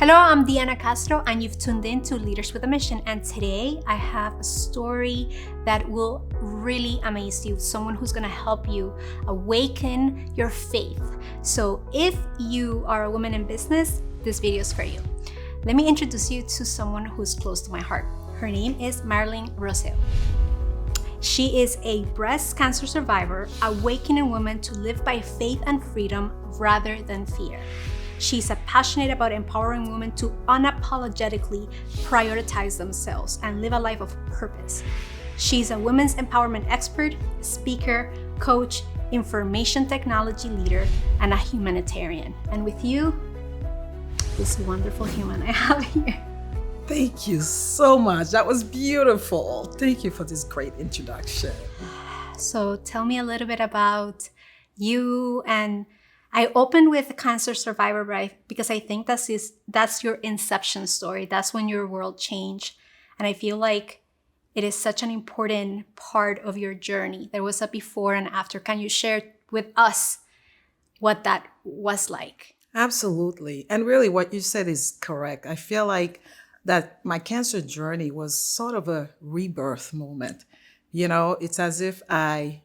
Hello, I'm Diana Castro, and you've tuned in to Leaders with a Mission. And today I have a story that will really amaze you. Someone who's going to help you awaken your faith. So if you are a woman in business, this video is for you. Let me introduce you to someone who's close to my heart. Her name is Marilyn Rousseau. She is a breast cancer survivor, awakening women to live by faith and freedom rather than fear. She's passionate about empowering women to unapologetically prioritize themselves and live a life of purpose. She's a women's empowerment expert, speaker, coach, information technology leader, and a humanitarian. And with you, this wonderful human I have here. Thank you so much. That was beautiful. Thank you for this great introduction. So tell me a little bit about you. And I opened with a cancer survivor, right? Because I think that's your inception story. That's when your world changed. And I feel like it is such an important part of your journey. There was a before and after. Can you share with us what that was like? Absolutely. And really what you said is correct. I feel like that my cancer journey was sort of a rebirth moment. You know, it's as if I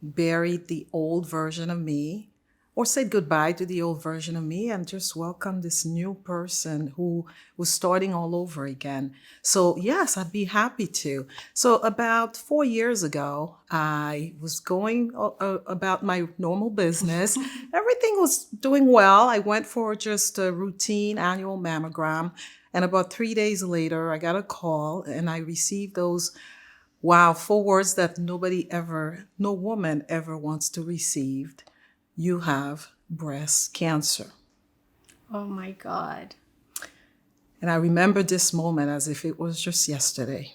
buried the old version of me, or said goodbye to the old version of me and just welcome this new person who was starting all over again. So yes, I'd be happy to. So about 4 years ago, I was going about my normal business. Everything was doing well. I went for just a routine annual mammogram. And about 3 days later, I got a call and I received those, 4 words that no woman ever wants to receive. You have breast cancer. Oh my God. And I remember this moment as if it was just yesterday.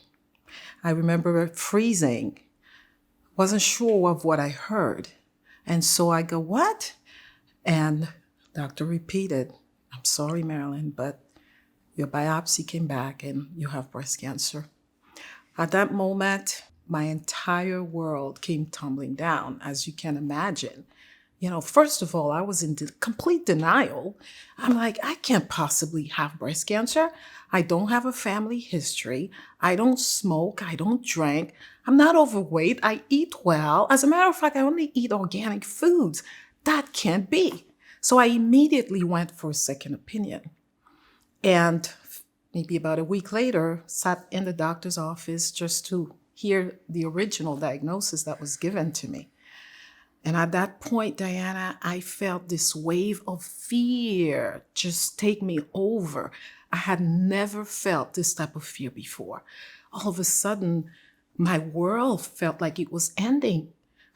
I remember freezing, wasn't sure of what I heard. And so I go, what? And doctor repeated, I'm sorry, Marilyn, but your biopsy came back and you have breast cancer. At that moment, my entire world came tumbling down, as you can imagine. You know, first of all, I was in complete denial. I'm like, I can't possibly have breast cancer. I don't have a family history. I don't smoke. I don't drink. I'm not overweight. I eat well. As a matter of fact, I only eat organic foods. That can't be. So I immediately went for a second opinion. And maybe about a week later, sat in the doctor's office just to hear the original diagnosis that was given to me. And at that point, Diana, I felt this wave of fear just take me over. I had never felt this type of fear before. All of a sudden, my world felt like it was ending.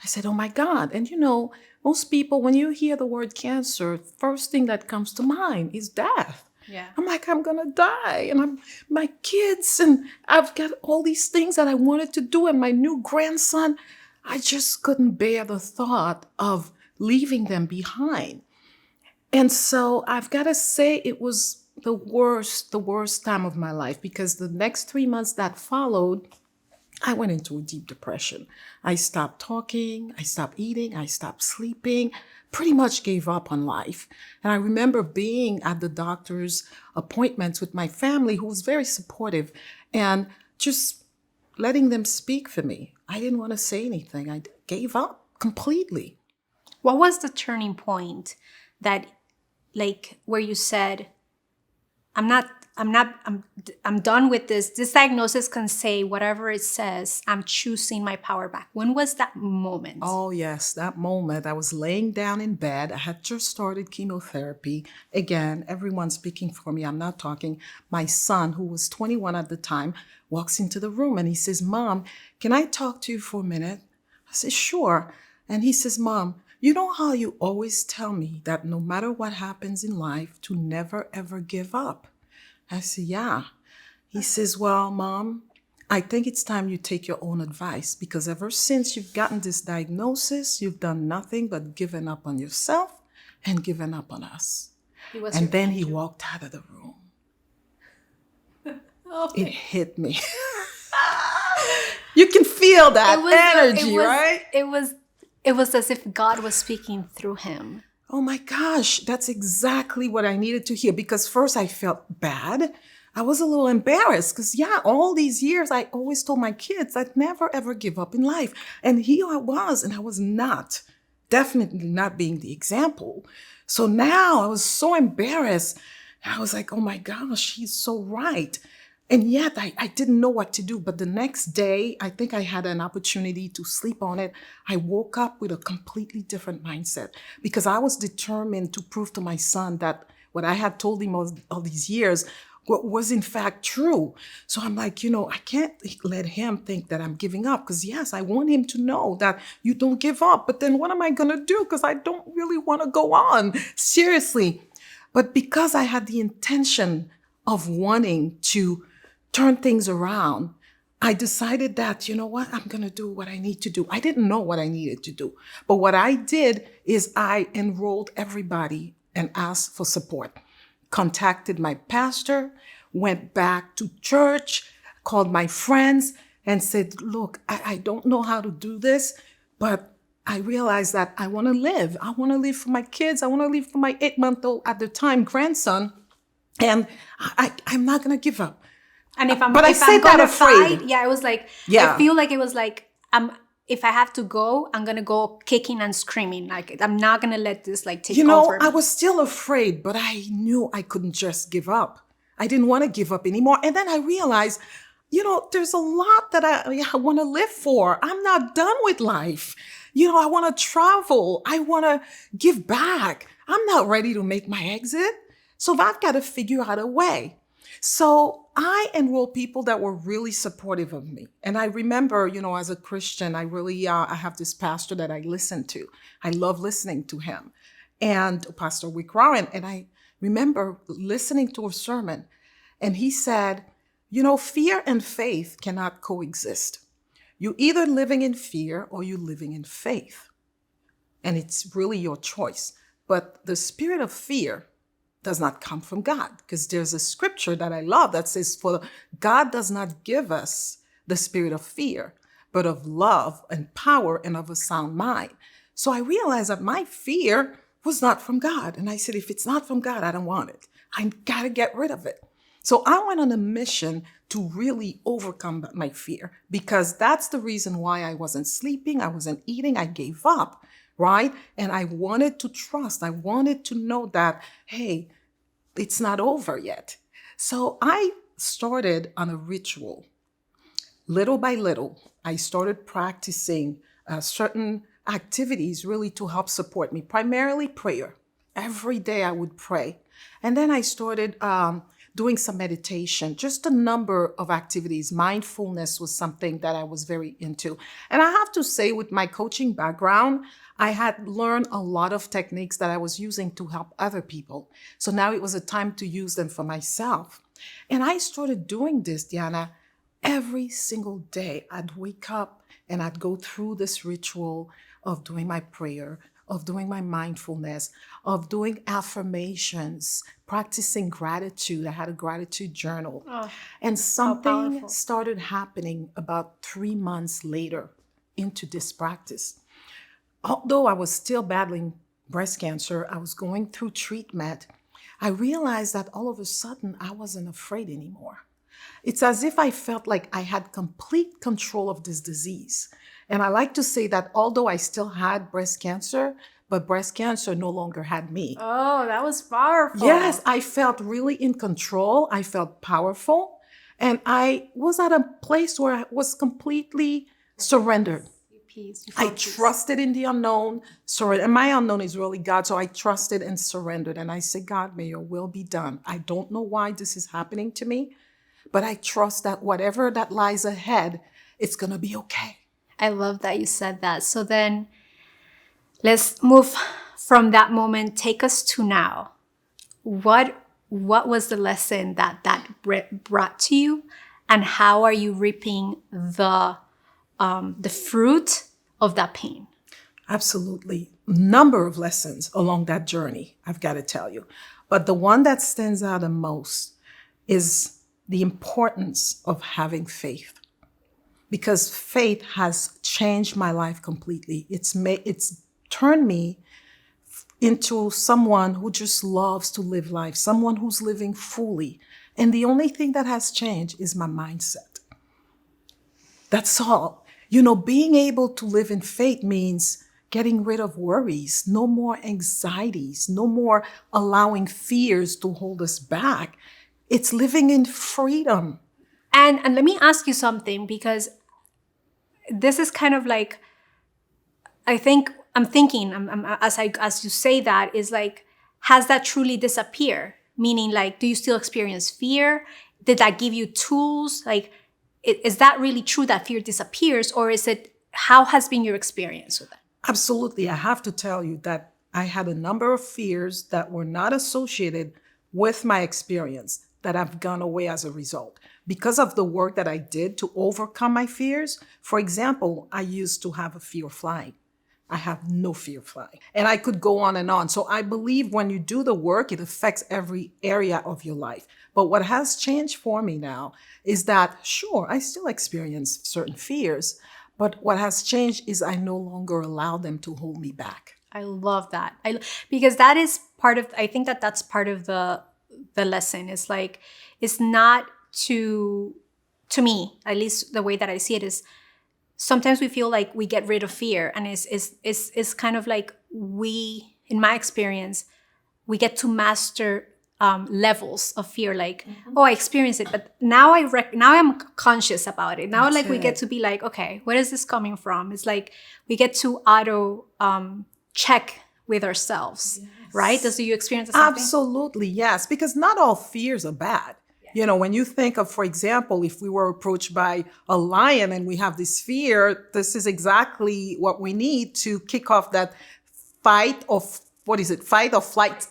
I said, oh my God. And you know, most people, when you hear the word cancer, first thing that comes to mind is death. Yeah. I'm like, I'm going to die. And my kids, and I've got all these things that I wanted to do, and my new grandson. I just couldn't bear the thought of leaving them behind. And so I've got to say it was the worst time of my life, because the next 3 months that followed, I went into a deep depression. I stopped talking, I stopped eating, I stopped sleeping, pretty much gave up on life. And I remember being at the doctor's appointments with my family, who was very supportive, and just letting them speak for me. I didn't want to say anything. I gave up completely. What was the turning point that, like, where you said, I'm done with this. This diagnosis can say whatever it says. I'm choosing my power back. When was that moment? Oh, yes, that moment. I was laying down in bed. I had just started chemotherapy. Again, everyone speaking for me. I'm not talking. My son, who was 21 at the time, walks into the room and he says, Mom, can I talk to you for a minute? I said, sure. And he says, Mom, you know how you always tell me that no matter what happens in life, to never, ever give up? I said, yeah. He says, well, Mom, I think it's time you take your own advice, because ever since you've gotten this diagnosis, you've done nothing but given up on yourself and given up on us. And then he walked out of the room. Oh. It hit me. You can feel that energy, right? It was as if God was speaking through him. Oh my gosh, that's exactly what I needed to hear, because first I felt bad. I was a little embarrassed because, yeah, all these years I always told my kids I'd never ever give up in life. And here I was, and I was not, definitely not being the example. So now I was so embarrassed. I was like, oh my gosh, she's so right. And yet I didn't know what to do. But the next day, I think I had an opportunity to sleep on it. I woke up with a completely different mindset because I was determined to prove to my son that what I had told him all these years was in fact true. So I'm like, I can't let him think that I'm giving up, because yes, I want him to know that you don't give up. But then what am I going to do? Because I don't really want to go on. Seriously. But because I had the intention of wanting to turn things around, I decided that, you know what, I'm going to do what I need to do. I didn't know what I needed to do. But what I did is I enrolled everybody and asked for support. Contacted my pastor, went back to church, called my friends and said, look, I don't know how to do this, but I realized that I want to live. I want to live for my kids. I want to live for my 8-month-old at the time grandson. And I'm not going to give up. And if I'm gonna fight, yeah, it was like, Yeah. I feel like it was like, if I have to go, I'm gonna go kicking and screaming. Like, I'm not gonna let this like take over me. I was still afraid, but I knew I couldn't just give up. I didn't want to give up anymore. And then I realized, there's a lot that I want to live for. I'm not done with life. I want to travel. I want to give back. I'm not ready to make my exit. So I've got to figure out a way. So I enrolled people that were really supportive of me. And I remember, as a Christian, I have this pastor that I listen to. I love listening to him, and Pastor Wick Warren. And I remember listening to a sermon, and he said, fear and faith cannot coexist. You're either living in fear or you're living in faith. And it's really your choice. But the spirit of fear does not come from God, because there's a scripture that I love that says, for God does not give us the spirit of fear, but of love and power and of a sound mind. So I realized that my fear was not from God. And I said, if it's not from God, I don't want it. I got to get rid of it. So I went on a mission to really overcome my fear, because that's the reason why I wasn't sleeping. I wasn't eating. I gave up. Right? And I wanted to trust. I wanted to know that, hey, it's not over yet. So I started on a ritual. Little by little, I started practicing certain activities really to help support me, primarily prayer. Every day I would pray. And then I started doing some meditation, just a number of activities. Mindfulness was something that I was very into. And I have to say, with my coaching background, I had learned a lot of techniques that I was using to help other people. So now it was a time to use them for myself. And I started doing this, Diana, every single day. I'd wake up and I'd go through this ritual of doing my prayer, of doing my mindfulness, of doing affirmations, practicing gratitude. I had a gratitude journal. And something started happening about 3 months later into this practice. Although I was still battling breast cancer, I was going through treatment, I realized that all of a sudden I wasn't afraid anymore. It's as if I felt like I had complete control of this disease. And I like to say that although I still had breast cancer, but breast cancer no longer had me. Oh, that was powerful. Yes, I felt really in control. I felt powerful. And I was at a place where I was completely surrendered. I trusted in the unknown, and my unknown is really God. So I trusted and surrendered. And I said, God, may your will be done. I don't know why this is happening to me, but I trust that whatever that lies ahead, it's going to be okay. I love that you said that. So then let's move from that moment. Take us to now. What was the lesson that brought to you, and how are you reaping the fruit of that pain? Absolutely. Number of lessons along that journey, I've got to tell you. But the one that stands out the most is the importance of having faith. Because faith has changed my life completely. It's turned me into someone who just loves to live life, someone who's living fully. And the only thing that has changed is my mindset. That's all. Being able to live in faith means getting rid of worries, no more anxieties, no more allowing fears to hold us back. It's living in freedom. And let me ask you something, because this is kind of like, I'm thinking as you say that, is like, has that truly disappeared? Meaning, like, do you still experience fear? Did that give you tools? Like, is that really true that fear disappears, or is it, how has been your experience with that? Absolutely. I have to tell you that I had a number of fears that were not associated with my experience that have gone away as a result. Because of the work that I did to overcome my fears, for example, I used to have a fear of flying. I have no fear of flying. And I could go on and on. So I believe when you do the work, it affects every area of your life. But what has changed for me now is that, sure, I still experience certain fears, but what has changed is I no longer allow them to hold me back. I love that. Because that is part of, I think that's part of the lesson. It's like, it's not to me, at least the way that I see it is, sometimes we feel like we get rid of fear, and it's kind of like, we, in my experience, we get to master levels of fear. Like, oh, I experienced it, but now I'm conscious about it. Now, like, we get to be like, okay, where is this coming from? It's like we get to auto check with ourselves, right? Do you experience something? Absolutely, yes, because not all fears are bad. When you think of, for example, if we were approached by a lion and we have this fear, this is exactly what we need to kick off that fight or flight,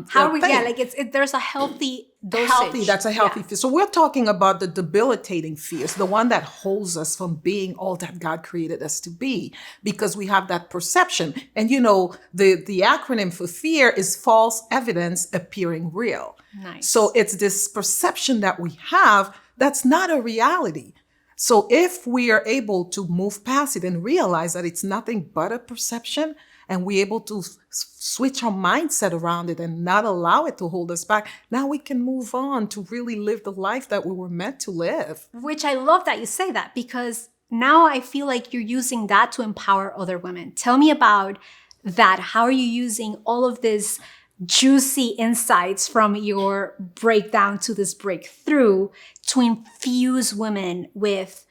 How we, like, there's a healthy dosage. That's a healthy fear. So we're talking about the debilitating fears, the one that holds us from being all that God created us to be, because we have that perception. And the acronym for fear is false evidence appearing real. Nice. So it's this perception that we have that's not a reality. So if we are able to move past it and realize that it's nothing but a perception, and we're able to switch our mindset around it and not allow it to hold us back, now we can move on to really live the life that we were meant to live. Which I love that you say that, because now I feel like you're using that to empower other women. Tell me about that. How are you using all of this juicy insights from your breakdown to this breakthrough to infuse women with,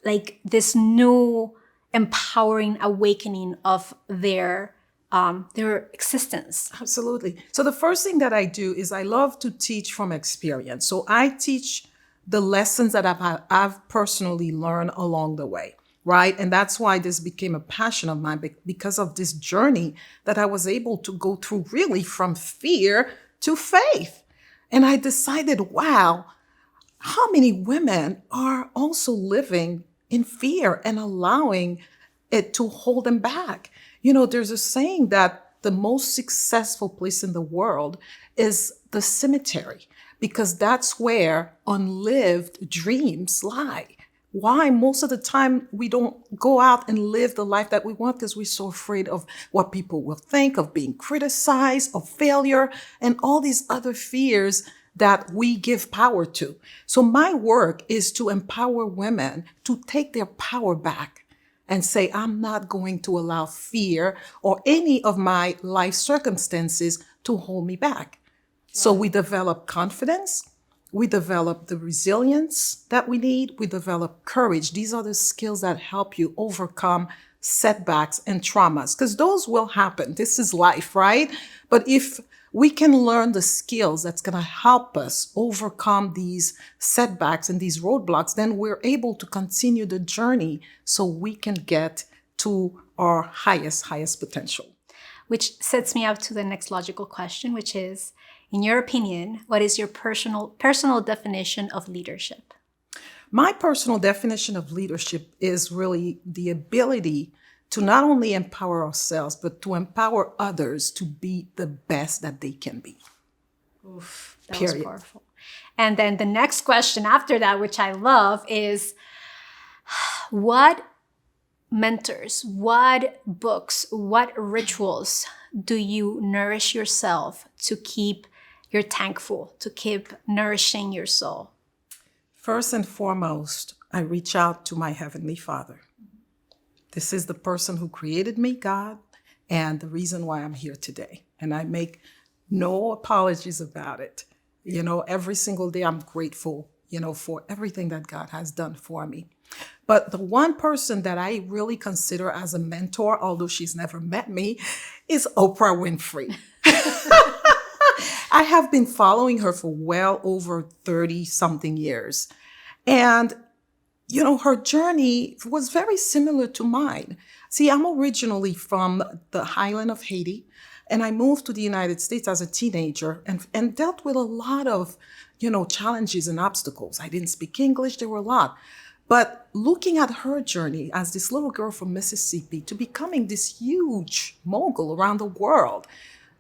like, this new empowering awakening of their existence? Absolutely. So the first thing that I do is I love to teach from experience. So I teach the lessons that I've personally learned along the way, right? And that's why this became a passion of mine, because of this journey that I was able to go through, really from fear to faith. And I decided, wow, how many women are also living in fear and allowing it to hold them back? There's a saying that the most successful place in the world is the cemetery, because that's where unlived dreams lie. Why? Most of the time we don't go out and live the life that we want because we're so afraid of what people will think, of being criticized, of failure, and all these other fears that we give power to. So my work is to empower women to take their power back and say, I'm not going to allow fear or any of my life circumstances to hold me back. So we develop confidence, we develop the resilience that we need, we develop courage. These are the skills that help you overcome setbacks and traumas, because those will happen. This is life, right? But if we can learn the skills that's going to help us overcome these setbacks and these roadblocks, then we're able to continue the journey so we can get to our highest potential. Which sets me up to the next logical question, which is, in your opinion, what is your personal definition of leadership? My personal definition of leadership is really the ability to not only empower ourselves, but to empower others to be the best that they can be. Oof, that was powerful. And then the next question after that, which I love, is what mentors, what books, what rituals do you nourish yourself to keep your tank full, to keep nourishing your soul? First and foremost, I reach out to my Heavenly Father. This is the person who created me, God, and the reason why I'm here today. And I make no apologies about it. You know, every single day I'm grateful, you know, for everything that God has done for me. But the one person that I really consider as a mentor, although she's never met me, is Oprah Winfrey. I have been following her for well over 30 something years. And, you know, her journey was very similar to mine. See, I'm originally from the highland of Haiti, and I moved to the United States as a teenager and dealt with a lot of, you know, challenges and obstacles. I didn't speak English. There were a lot. But looking at her journey as this little girl from Mississippi to becoming this huge mogul around the world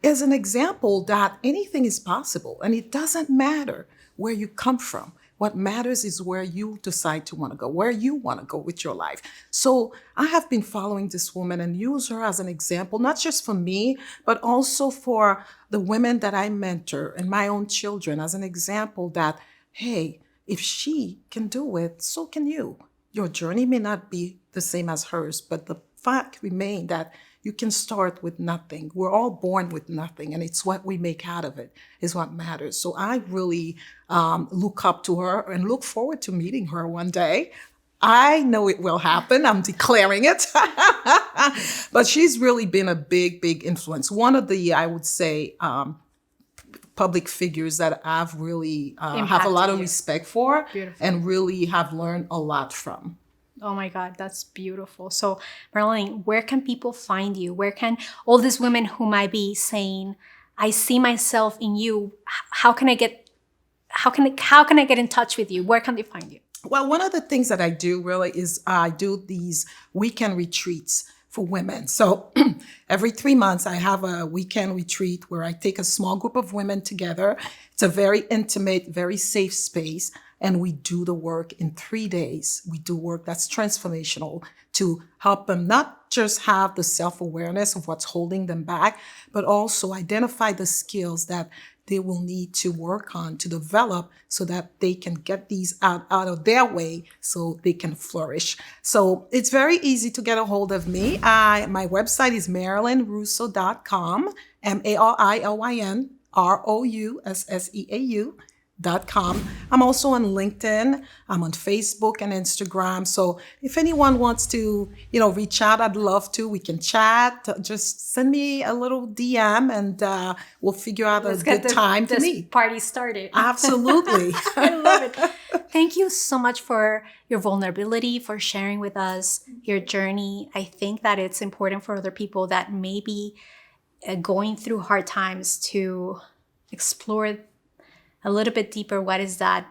is an example that anything is possible. And it doesn't matter where you come from. What matters is where you decide to want to go, where you want to go with your life. So I have been following this woman and use her as an example, not just for me, but also for the women that I mentor and my own children as an example that, hey, if she can do it, so can you. Your journey may not be the same as hers, but the fact remains that you can start with nothing. We're all born with nothing, and it's what we make out of it is what matters. So I really look up to her and look forward to meeting her one day. I know it will happen. I'm declaring it. But she's really been a big, big influence. One of the, I would say, public figures that I've really have a lot of respect for. Beautiful. And really have learned a lot from. Oh my God, that's beautiful. So Marilyn, where can people find you? Where can all these women who might be saying, I see myself in you, how can I get in touch with you? Where can they find you? Well, one of the things that I do really is I do these weekend retreats for women. So every 3 months, I have a weekend retreat where I take a small group of women together. It's a very intimate, very safe space. And we do the work in 3 days. We do work that's transformational to help them not just have the self-awareness of what's holding them back, but also identify the skills that they will need to work on to develop so that they can get these out of their way so they can flourish. So it's very easy to get a hold of me. My website is marilynrousseau.com, MarilynRousseau.com. I'm also on LinkedIn. I'm on Facebook and Instagram. So if anyone wants to, reach out, I'd love to. We can chat. Just send me a little DM and we'll figure out a good time to meet. Party started. Absolutely. I love it. Thank you so much for your vulnerability, for sharing with us your journey. I think that it's important for other people that may be going through hard times to explore a little bit deeper what is that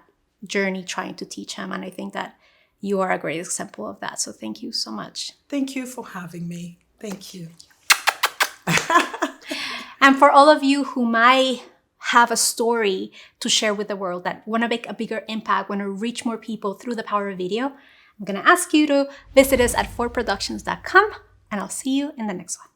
journey trying to teach him. And I think that you are a great example of that. So thank you so much. Thank you for having me. Thank you. And for all of you who might have a story to share with the world, that want to make a bigger impact, want to reach more people through the power of video, I'm going to ask you to visit us at forproductions.com, and I'll see you in the next one.